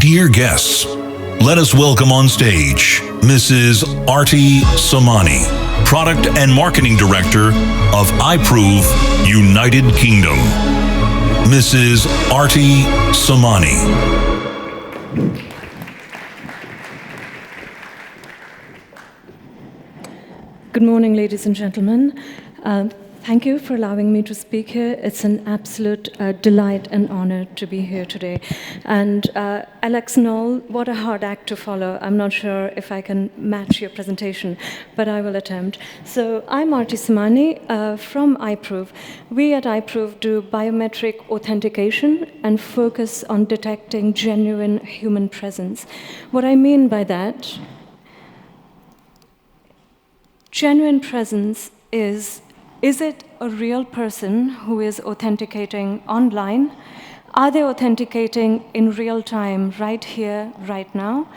Dear guests, let us welcome on stage Mrs. Aarti Samani, Product and Marketing Director of iProov, United Kingdom. Mrs. Aarti Samani. Good morning, ladies and gentlemen. Thank you for allowing me to speak here. It's an absolute delight and honor to be here today. And Alex Knoll, what a hard act to follow. I'm not sure if I can match your presentation, but I will attempt. So I'm Aarti Samani from iProov. We at iProov do biometric authentication and focus on detecting genuine human presence. What I mean by that, genuine presence is it a real person who is authenticating online? Are they authenticating in real time, right here, right now?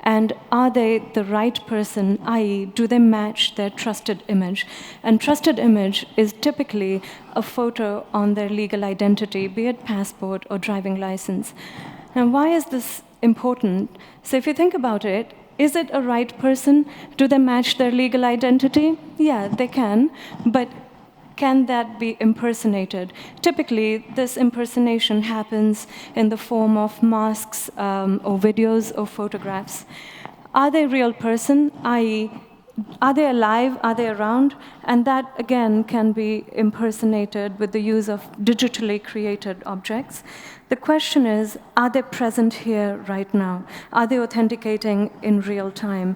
And are they the right person, i.e., do they match their trusted image? And trusted image is typically a photo on their legal identity, be it passport or driving license. Now, why is this important? So if you think about it, is it a right person? Do they match their legal identity? Yeah, they can, but can that be impersonated? Typically, this impersonation happens in the form of masks or videos or photographs. Are they a real person, i.e., are they alive, are they around? And that, again, can be impersonated with the use of digitally created objects. The question is, are they present here right now? Are they authenticating in real time?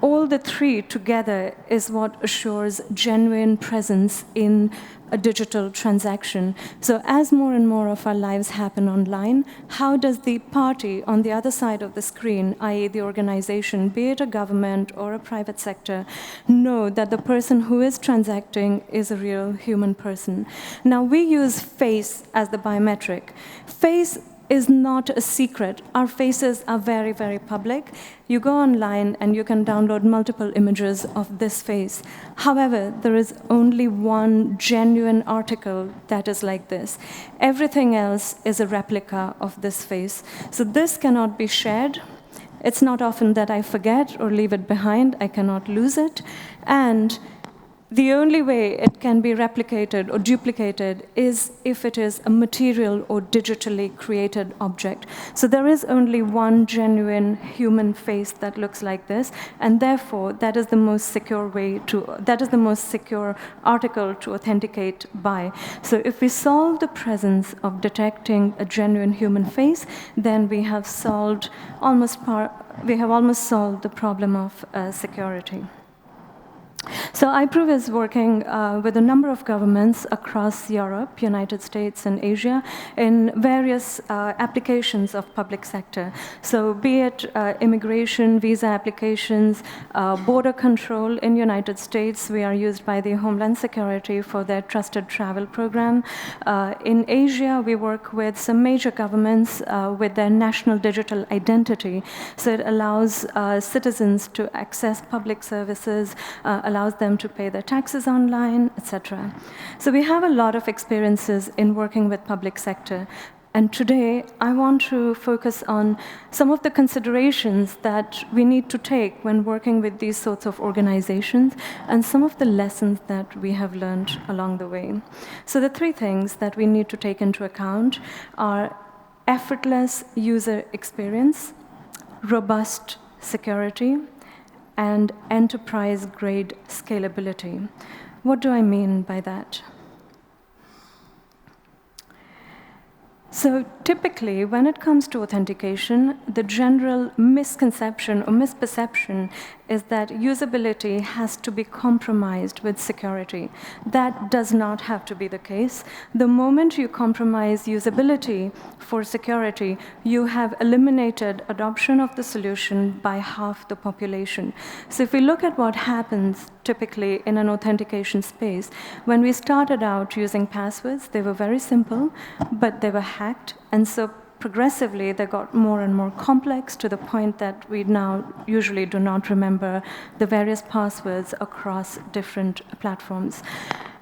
All the three together is what assures genuine presence in a digital transaction. So as more and more of our lives happen online, how does the party on the other side of the screen, i.e. the organization, be it a government or a private sector, know that the person who is transacting is a real human person? Now, we use face as the biometric. Face is not a secret. Our faces are very, very public. You go online and you can download multiple images of this face. However, there is only one genuine article that is like this. Everything else is a replica of this face. So this cannot be shared. It's not often that I forget or leave it behind. I cannot lose it. And the only way it can be replicated or duplicated is if it is a material or digitally created object. So there is only one genuine human face that looks like this, and therefore that is the most secure article to authenticate by. So if we solve the presence of detecting a genuine human face, then we have almost solved the problem of security. So iProov is working with a number of governments across Europe, United States, and Asia in various applications of public sector. So be it immigration, visa applications, border control in United States, we are used by the Homeland Security for their trusted travel program. In Asia, we work with some major governments with their national digital identity. So it allows citizens to access public services, allows them to pay their taxes online, etc. So we have a lot of experiences in working with public sector. And today, I want to focus on some of the considerations that we need to take when working with these sorts of organizations and some of the lessons that we have learned along the way. So the three things that we need to take into account are effortless user experience, robust security, and enterprise-grade scalability. What do I mean by that? So typically, when it comes to authentication, the general misconception or misperception is that usability has to be compromised with security. That does not have to be the case. The moment you compromise usability for security, you have eliminated adoption of the solution by half the population. So if we look at what happens typically in an authentication space, when we started out using passwords, they were very simple, but they were hacked, and so progressively they got more and more complex to the point that we now usually do not remember the various passwords across different platforms.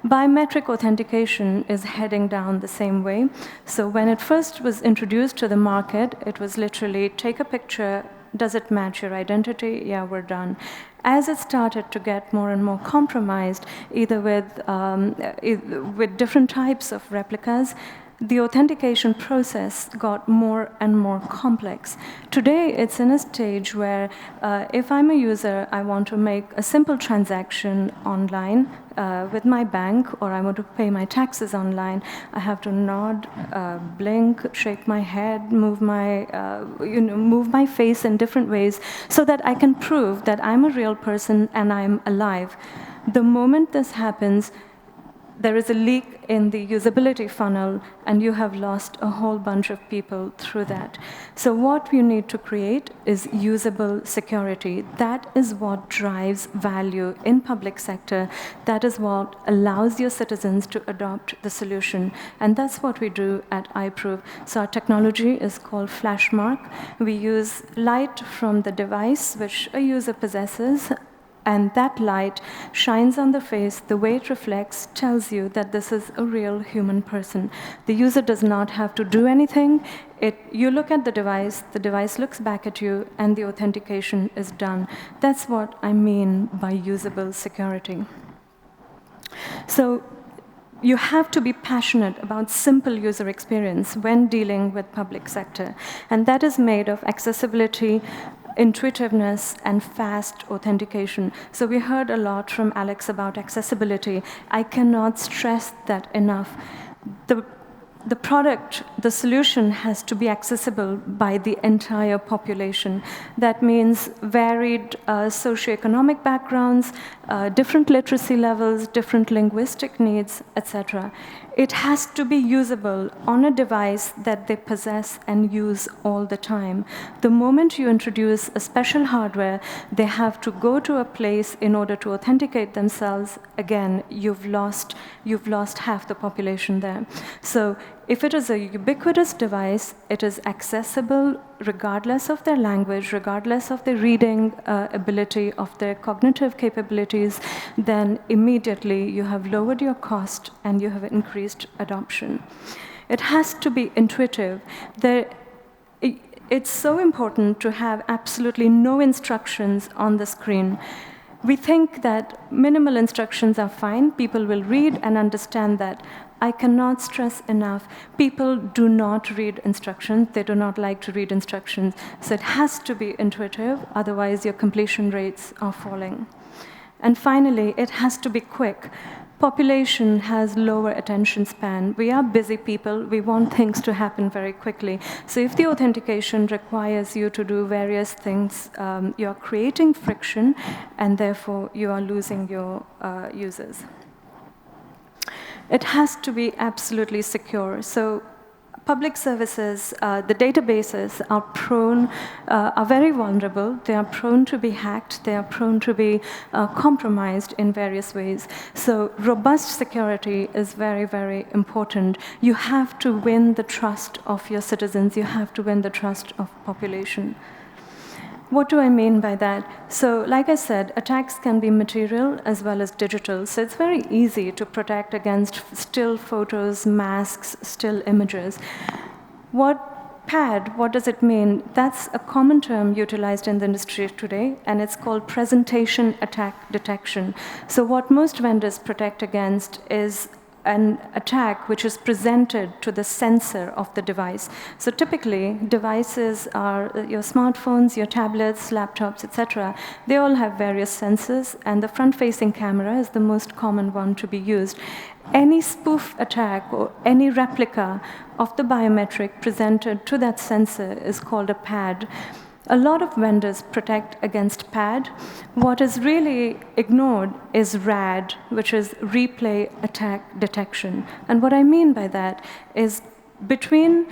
Biometric authentication is heading down the same way. So when it first was introduced to the market, it was literally take a picture, does it match your identity? Yeah, we're done. As it started to get more and more compromised, either with different types of replicas, the authentication process got more and more complex. Today, it's in a stage where if I'm a user, I want to make a simple transaction online with my bank, or I want to pay my taxes online, I have to nod, blink, shake my head, move my face in different ways so that I can prove that I'm a real person and I'm alive. The moment this happens, there is a leak in the usability funnel, and you have lost a whole bunch of people through that. So what you need to create is usable security. That is what drives value in public sector. That is what allows your citizens to adopt the solution. And that's what we do at iProov. So our technology is called Flashmark. We use light from the device which a user possesses, and that light shines on the face. The way it reflects tells you that this is a real human person. The user does not have to do anything. You look at the device looks back at you, and the authentication is done. That's what I mean by usable security. So you have to be passionate about simple user experience when dealing with public sector. And that is made of accessibility, intuitiveness, and fast authentication. So we heard a lot from Alex about accessibility. I cannot stress that enough. The product, the solution has to be accessible by the entire population. That means varied socioeconomic backgrounds, different literacy levels, different linguistic needs, etc. It has to be usable on a device that they possess and use all the time. The moment you introduce a special hardware, they have to go to a place in order to authenticate themselves. Again, you've lost half the population there. So if it is a ubiquitous device, it is accessible regardless of their language, regardless of their reading ability, of their cognitive capabilities, then immediately you have lowered your cost and you have increased adoption. It has to be intuitive. It's so important to have absolutely no instructions on the screen. We think that minimal instructions are fine. People will read and understand that. I cannot stress enough, people do not read instructions. They do not like to read instructions. So it has to be intuitive, otherwise your completion rates are falling. And finally, it has to be quick. Population has lower attention span. We are busy people. We want things to happen very quickly. So if the authentication requires you to do various things, you are creating friction, and therefore you are losing your users. It has to be absolutely secure. So public services, the databases are very vulnerable. They are prone to be hacked. They are prone to be compromised in various ways. So robust security is very, very important. You have to win the trust of your citizens. You have to win the trust of population. What do I mean by that? So like I said, attacks can be material as well as digital. So it's very easy to protect against still photos, masks, still images. PAD, what does it mean? That's a common term utilized in the industry today, and it's called presentation attack detection. So what most vendors protect against is an attack which is presented to the sensor of the device. So typically, devices are your smartphones, your tablets, laptops, etc. They all have various sensors, and the front-facing camera is the most common one to be used. Any spoof attack or any replica of the biometric presented to that sensor is called a PAD. A lot of vendors protect against PAD. What is really ignored is RAD, which is replay attack detection. And what I mean by that is between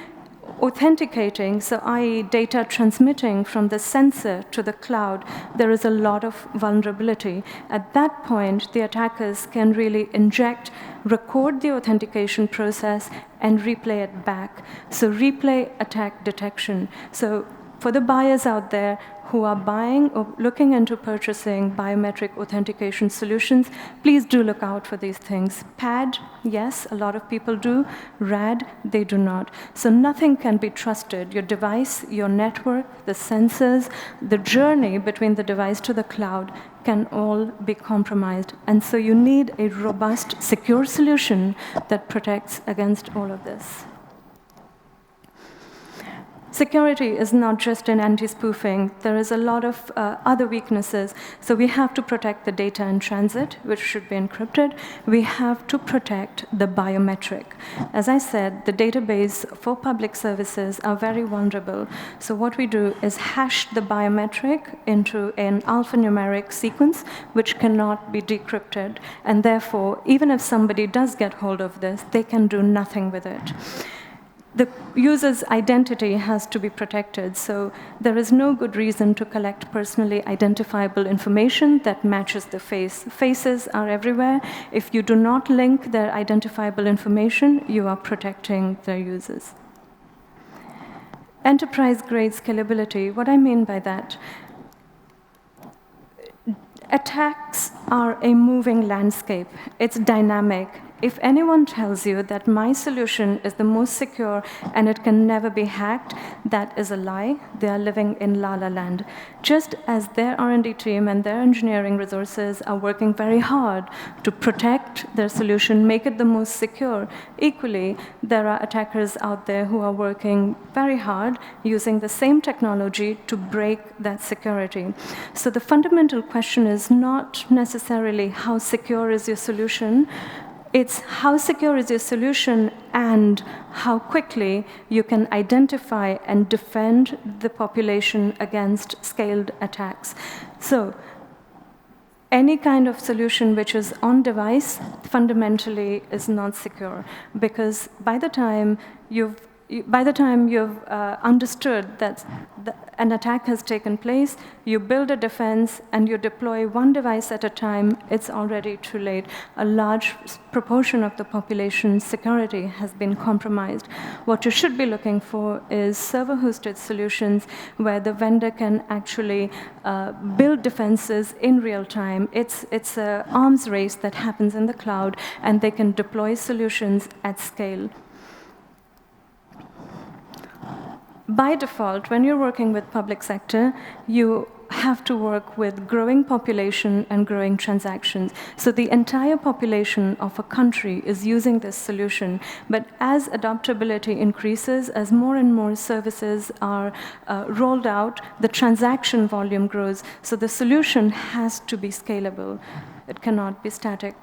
authenticating, so i.e. data transmitting from the sensor to the cloud, there is a lot of vulnerability. At that point, the attackers can really inject, record the authentication process, and replay it back. So replay attack detection. So For the buyers out there who are buying or looking into purchasing biometric authentication solutions, please do look out for these things. PAD, yes, a lot of people do. RAD, they do not. So nothing can be trusted. Your device, your network, the sensors, the journey between the device to the cloud can all be compromised. And so you need a robust, secure solution that protects against all of this. Security is not just in anti-spoofing. There is a lot of other weaknesses. So we have to protect the data in transit, which should be encrypted. We have to protect the biometric. As I said, the database for public services are very vulnerable. So what we do is hash the biometric into an alphanumeric sequence, which cannot be decrypted. And therefore, even if somebody does get hold of this, they can do nothing with it. The user's identity has to be protected, so there is no good reason to collect personally identifiable information that matches the face. Faces are everywhere. If you do not link their identifiable information, you are protecting their users. Enterprise-grade scalability, what I mean by that? Attacks are a moving landscape. It's dynamic. If anyone tells you that my solution is the most secure and it can never be hacked, that is a lie. They are living in La La Land. Just as their R&D team and their engineering resources are working very hard to protect their solution, make it the most secure, equally, there are attackers out there who are working very hard using the same technology to break that security. So the fundamental question is not necessarily how secure is your solution, it's how secure is your solution and how quickly you can identify and defend the population against scaled attacks. So any kind of solution which is on device fundamentally is not secure, because by the time you've understood that an attack has taken place, you build a defense, and you deploy one device at a time, it's already too late. A large proportion of the population's security has been compromised. What you should be looking for is server-hosted solutions where the vendor can actually build defenses in real time. It's an arms race that happens in the cloud, and they can deploy solutions at scale. By default, when you're working with public sector, you have to work with growing population and growing transactions. So the entire population of a country is using this solution. But as adoptability increases, as more and more services are rolled out, the transaction volume grows. So the solution has to be scalable. It cannot be static.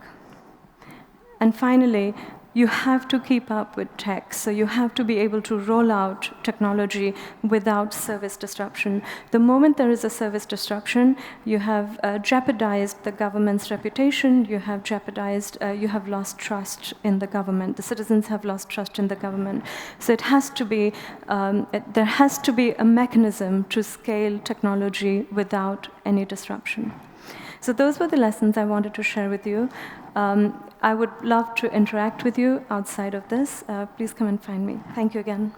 And finally, you have to keep up with tech. So you have to be able to roll out technology without service disruption. The moment there is a service disruption, you have jeopardized the government's reputation, you have lost trust in the government. The citizens have lost trust in the government. So it has to be, there has to be a mechanism to scale technology without any disruption. So those were the lessons I wanted to share with you. I would love to interact with you outside of this. Please come and find me. Thank you again.